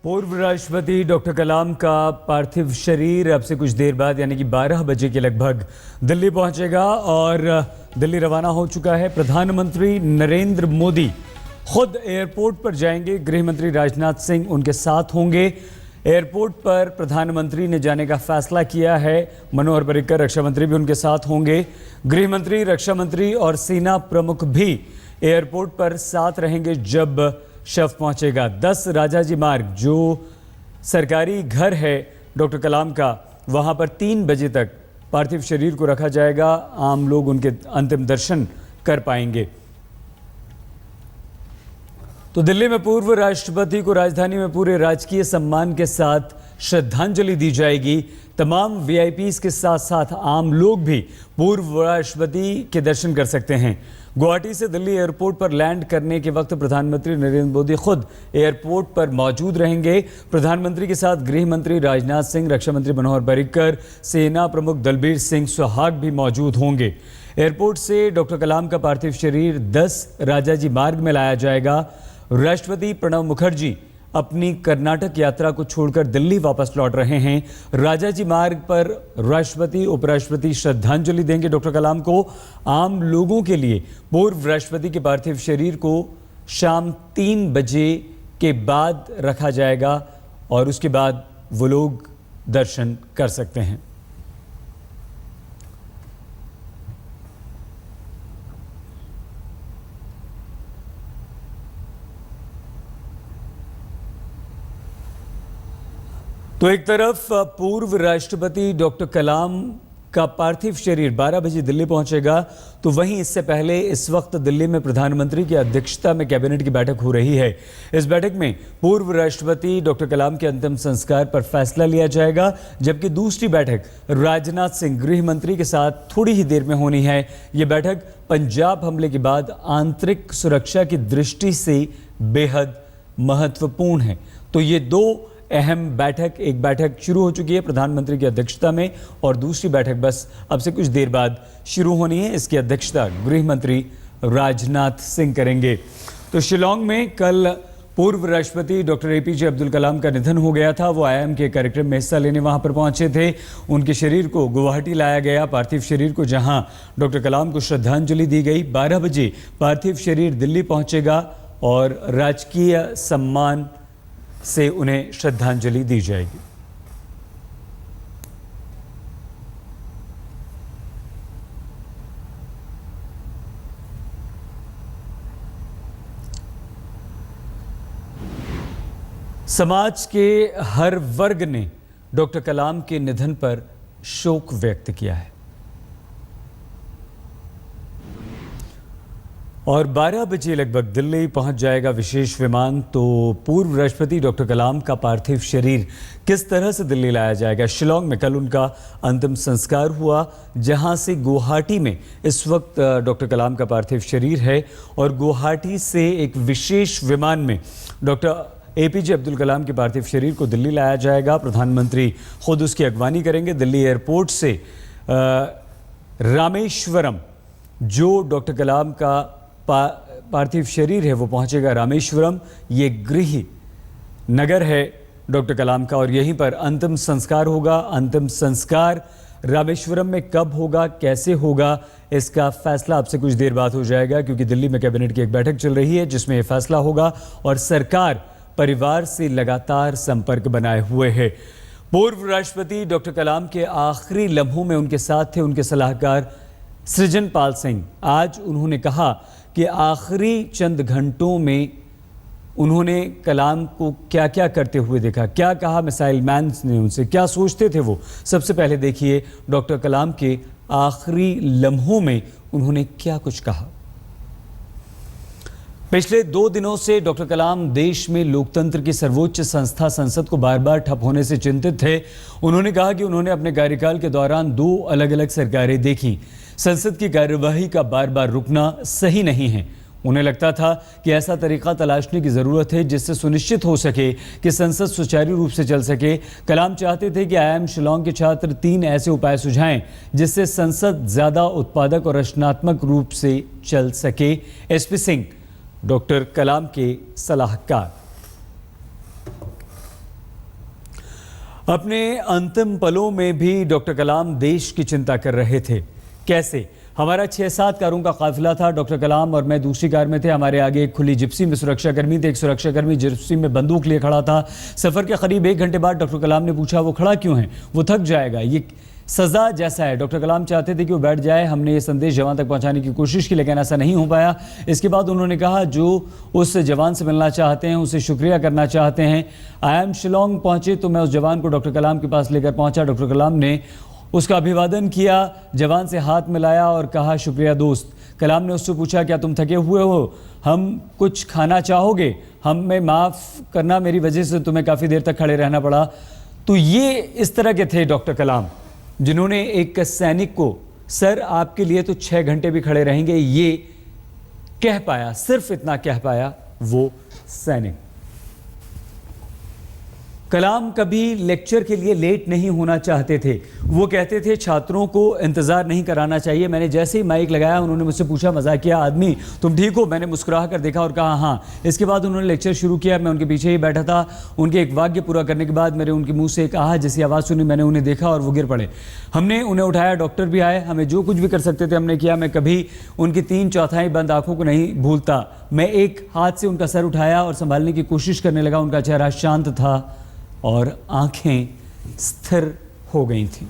पूर्व राष्ट्रपति डॉक्टर कलाम का पार्थिव शरीर अब से कुछ देर बाद यानी कि 12 बजे के लगभग दिल्ली पहुंचेगा और दिल्ली रवाना हो चुका है। प्रधानमंत्री नरेंद्र मोदी खुद एयरपोर्ट पर जाएंगे। गृह मंत्री राजनाथ सिंह उनके साथ होंगे। एयरपोर्ट पर प्रधानमंत्री ने जाने का फैसला किया है। मनोहर पर्रिकर रक्षा मंत्री भी उनके साथ होंगे। गृह मंत्री, रक्षा मंत्री और सेना प्रमुख भी एयरपोर्ट पर साथ रहेंगे जब शव पहुंचेगा। 10 राजाजी मार्ग जो सरकारी घर है डॉक्टर कलाम का, वहां पर 3 बजे तक पार्थिव शरीर को रखा जाएगा। आम लोग उनके अंतिम दर्शन कर पाएंगे। तो दिल्ली में पूर्व राष्ट्रपति को राजधानी में पूरे राजकीय सम्मान के साथ श्रद्धांजलि दी जाएगी। तमाम वीआईपीज के साथ साथ आम लोग भी पूर्व राष्ट्रपति के दर्शन कर सकते हैं। गुवाहाटी से दिल्ली एयरपोर्ट पर लैंड करने के वक्त प्रधानमंत्री नरेंद्र मोदी खुद एयरपोर्ट पर मौजूद रहेंगे। प्रधानमंत्री के साथ गृह मंत्री राजनाथ सिंह, रक्षा मंत्री मनोहर पर्रिकर, सेना प्रमुख दलबीर सिंह सुहाग भी मौजूद होंगे। एयरपोर्ट से डॉक्टर कलाम का पार्थिव शरीर 10 राजाजी मार्ग में लाया जाएगा। राष्ट्रपति प्रणब मुखर्जी अपनी कर्नाटक यात्रा को छोड़कर दिल्ली वापस लौट रहे हैं। राजाजी मार्ग पर राष्ट्रपति, उपराष्ट्रपति श्रद्धांजलि देंगे डॉक्टर कलाम को। आम लोगों के लिए पूर्व राष्ट्रपति के पार्थिव शरीर को शाम 3 बजे के बाद रखा जाएगा और उसके बाद वो लोग दर्शन कर सकते हैं। तो एक तरफ पूर्व राष्ट्रपति डॉक्टर कलाम का पार्थिव शरीर 12 बजे दिल्ली पहुंचेगा, तो वहीं इससे पहले इस वक्त दिल्ली में प्रधानमंत्री की अध्यक्षता में कैबिनेट की बैठक हो रही है। इस बैठक में पूर्व राष्ट्रपति डॉक्टर कलाम के अंतिम संस्कार पर फैसला लिया जाएगा, जबकि दूसरी बैठक राजनाथ सिंह गृह मंत्री के साथ थोड़ी ही देर में होनी है। ये बैठक पंजाब हमले के बाद आंतरिक सुरक्षा की दृष्टि से बेहद महत्वपूर्ण है। तो ये दो अहम बैठक, एक बैठक शुरू हो चुकी है प्रधानमंत्री की अध्यक्षता में और दूसरी बैठक बस अब से कुछ देर बाद शुरू होनी है। इसकी अध्यक्षता गृह मंत्री राजनाथ सिंह करेंगे। तो शिलांग में कल पूर्व राष्ट्रपति डॉक्टर एपीजे अब्दुल कलाम का निधन हो गया था। वो आईआईएम के कार्यक्रम में हिस्सा लेने वहां पर पहुंचे थे। उनके शरीर को गुवाहाटी लाया गया, पार्थिव शरीर को, जहां डॉक्टर कलाम को श्रद्धांजलि दी गई। 12 बजे पार्थिव शरीर दिल्ली पहुंचेगा और राजकीय सम्मान से उन्हें श्रद्धांजलि दी जाएगी। समाज के हर वर्ग ने डॉक्टर कलाम के निधन पर शोक व्यक्त किया है और 12 बजे लगभग दिल्ली पहुंच जाएगा विशेष विमान। तो पूर्व राष्ट्रपति डॉक्टर कलाम का पार्थिव शरीर किस तरह से दिल्ली लाया जाएगा? शिलांग में कल उनका अंतिम संस्कार हुआ, जहां से गुवाहाटी में इस वक्त डॉक्टर कलाम का पार्थिव शरीर है और गुवाहाटी से एक विशेष विमान में डॉक्टर एपीजे अब्दुल कलाम के पार्थिव शरीर को दिल्ली लाया जाएगा। प्रधानमंत्री खुद उसकी अगवानी करेंगे। दिल्ली एयरपोर्ट से रामेश्वरम, जो डॉक्टर कलाम का पार्थिव शरीर है, वो पहुंचेगा रामेश्वरम। ये गृह नगर है डॉक्टर कलाम का और यहीं पर अंतिम संस्कार होगा। अंतिम संस्कार रामेश्वरम में कब होगा, कैसे होगा, इसका फैसला अब से कुछ देर बाद हो जाएगा, क्योंकि दिल्ली में कैबिनेट की एक बैठक चल रही है जिसमें यह फैसला होगा और सरकार परिवार से लगातार संपर्क बनाए हुए है। पूर्व राष्ट्रपति डॉक्टर कलाम के आखिरी लम्हों में उनके साथ थे उनके सलाहकार सृजन पाल सिंह। आज उन्होंने कहा कि आखिरी चंद घंटों में उन्होंने कलाम को क्या क्या करते हुए देखा, क्या कहा मिसाइल मैन ने उनसे, क्या सोचते थे वो। सबसे पहले देखिए डॉक्टर कलाम के आखिरी लम्हों में उन्होंने क्या कुछ कहा। पिछले 2 दिनों से डॉक्टर कलाम देश में लोकतंत्र की सर्वोच्च संस्था संसद को बार बार ठप होने से चिंतित थे। उन्होंने कहा कि उन्होंने अपने कार्यकाल के दौरान 2 अलग अलग सरकारें देखी। संसद की कार्यवाही का बार बार रुकना सही नहीं है। उन्हें लगता था कि ऐसा तरीका तलाशने की ज़रूरत है जिससे सुनिश्चित हो सके कि संसद सुचारू रूप से चल सके। कलाम चाहते थे कि आईआईएम शिलांग के छात्र 3 ऐसे उपाय सुझाएं जिससे संसद ज़्यादा उत्पादक और रचनात्मक रूप से चल सके। एसपी सिंह डॉक्टर कलाम के सलाहकार। अपने अंतिम पलों में भी डॉक्टर कलाम देश की चिंता कर रहे थे। कैसे? हमारा 6-7 कारों का काफिला था। डॉक्टर कलाम और मैं दूसरी कार में थे। हमारे आगे एक खुली जिप्सी में सुरक्षाकर्मी थे। एक सुरक्षाकर्मी जिप्सी में बंदूक लिए खड़ा था। सफर के करीब 1 घंटे बाद डॉक्टर कलाम ने पूछा, वो खड़ा क्यों है? वो थक जाएगा, ये सजा जैसा है। डॉक्टर कलाम चाहते थे कि वो बैठ जाए। हमने ये संदेश जवान तक पहुंचाने की कोशिश की, लेकिन ऐसा नहीं हो पाया। इसके बाद उन्होंने कहा, जो उस जवान से मिलना चाहते हैं, उसे शुक्रिया करना चाहते हैं। IIM शिलोंग पहुंचे तो मैं उस जवान को डॉक्टर कलाम के पास लेकर पहुंचा। डॉक्टर कलाम ने उसका अभिवादन किया, जवान से हाथ मिलाया और कहा, शुक्रिया दोस्त। कलाम ने उससे पूछा, क्या तुम थके हुए हो? हम कुछ खाना चाहोगे? हमें माफ़ करना, मेरी वजह से तुम्हें काफ़ी देर तक खड़े रहना पड़ा। तो ये इस तरह के थे डॉक्टर कलाम, जिन्होंने एक सैनिक को, सर आपके लिए तो 6 घंटे भी खड़े रहेंगे, ये कह पाया, सिर्फ इतना कह पाया वो सैनिक। कलाम कभी लेक्चर के लिए लेट नहीं होना चाहते थे। वो कहते थे छात्रों को इंतज़ार नहीं कराना चाहिए। मैंने जैसे ही माइक लगाया, उन्होंने मुझसे पूछा, मजाकिया आदमी तुम ठीक हो? मैंने मुस्कुरा कर देखा और कहा हाँ। इसके बाद उन्होंने लेक्चर शुरू किया। मैं उनके पीछे ही बैठा था। उनके एक वाक्य पूरा करने के बाद मेरे उनके मुंह से एक आह जैसी आवाज़ सुनी। मैंने उन्हें देखा और वो गिर पड़े। हमने उन्हें उठाया, डॉक्टर भी आए। हमें जो कुछ भी कर सकते थे हमने किया। मैं कभी उनकी 3/4 बंद आंखों को नहीं भूलता। मैं एक हाथ से उनका सर उठाया और संभालने की कोशिश करने लगा। उनका चेहरा शांत था और आंखें स्थिर हो गई थीं।